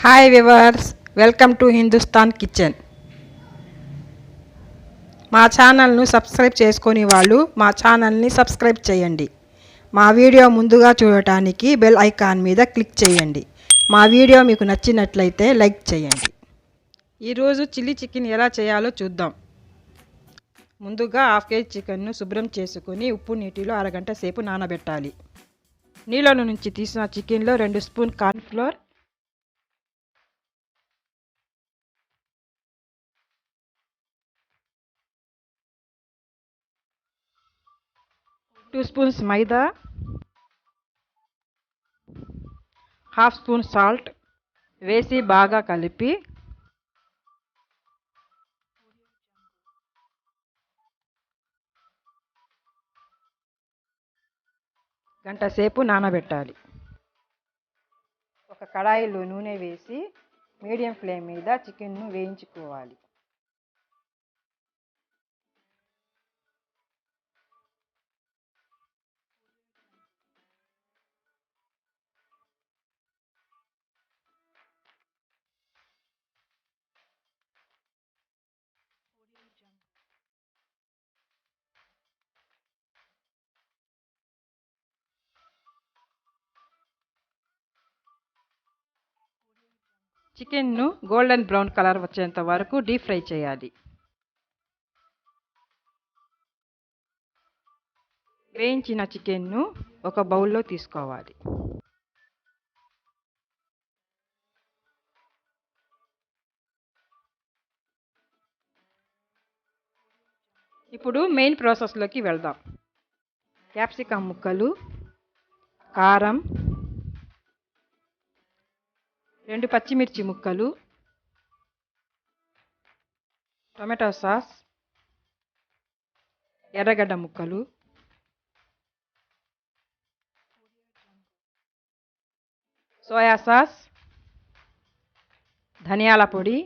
Hi viewers, welcome to Hindustan kitchen. మా ఛానల్ను subscribe చేసుకొని వాళ్ళు మా ఛానల్ని సబ్స్క్రైబ్ చేయండి. మా వీడియో ముందుగా చూడటానికి బెల్ ఐకాన్ మీద క్లిక్ చేయండి. మా వీడియో మీకు నచ్చినట్లయితే లైక్ చేయండి. ఈరోజు చిల్లీ చికెన్ ఎలా చేయాలో చూద్దాం. ముందుగా హాఫ్ కేజీ చికెన్ను శుభ్రం చేసుకొని ఉప్పు నీటిలో అరగంట సేపు నానబెట్టాలి. నీళ్ళ నుంచి తీసిన చికెన్లో 2 స్పూన్ కార్న్ఫ్లోర్, 2 స్పూన్స్ మైదా, హాఫ్ స్పూన్ సాల్ట్ వేసి బాగా కలిపి గంట సేపు నానబెట్టాలి. ఒక కడాయిలో నూనె వేసి మీడియం ఫ్లేమ్ మీద చికెన్ను వేయించుకోవాలి. చికెన్ను గోల్డెన్ బ్రౌన్ కలర్ వచ్చేంత వరకు డీప్ ఫ్రై చేయాలి. వేయించిన చికెన్ను ఒక బౌల్లో తీసుకోవాలి. ఇప్పుడు మెయిన్ ప్రాసెస్లోకి వెళ్దాం. క్యాప్సికమ్ ముక్కలు, కారం, 2 పచ్చిమిర్చి ముక్కలు, టొమాటో సాస్, ఎర్రగడ్డ ముక్కలు, సోయా సాస్, ధనియాల పొడి,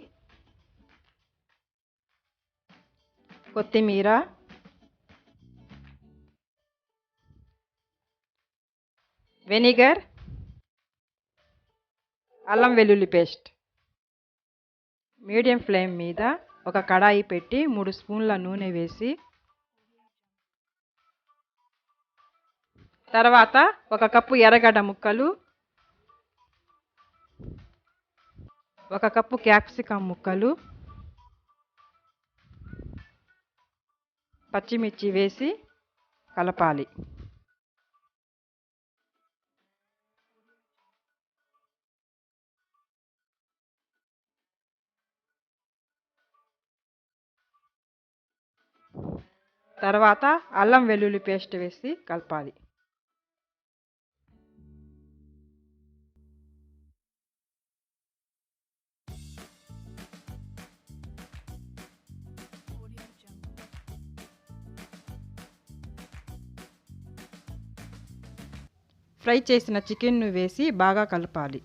కొత్తిమీర, వెనిగర్, అల్లం వెల్లుల్లి పేస్ట్. మీడియం ఫ్లేమ్ మీద ఒక కడాయి పెట్టి 3 స్పూన్ల నూనె వేసి తర్వాత 1 కప్పు ఎర్రగడ్డ ముక్కలు, 1 కప్పు క్యాప్సికమ్ ముక్కలు, పచ్చిమిర్చి వేసి కలపాలి. తర్వాత అల్లం వెల్లుల్లి పేస్ట్ వేసి కలపాలి. ఫ్రై చేసిన చికెన్ను వేసి బాగా కలపాలి.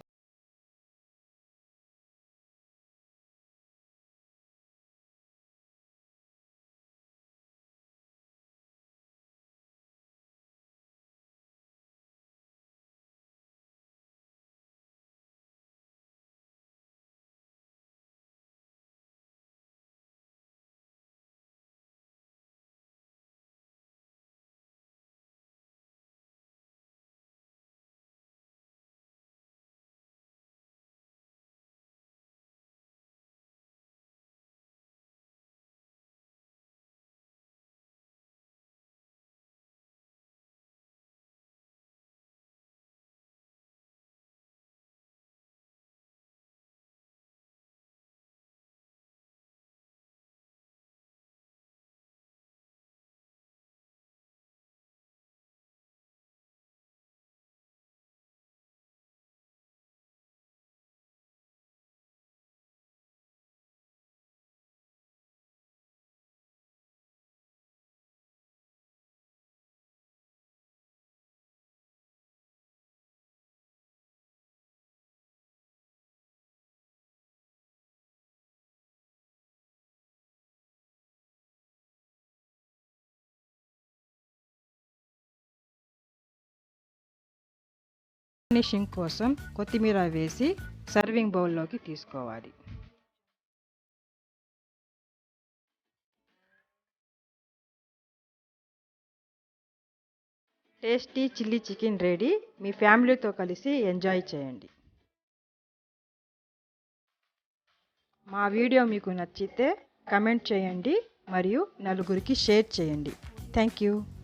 గార్నిషింగ్ కోసం కొత్తిమీర వేసి సర్వింగ్ బౌల్లోకి తీసుకోవాలి. Tasty chilli chicken ready. మీ ఫ్యామిలీతో కలిసి ఎంజాయ్ చేయండి. మా వీడియో మీకు నచ్చితే కమెంట్ చేయండి మరియు నలుగురికి షేర్ చేయండి. Thank you.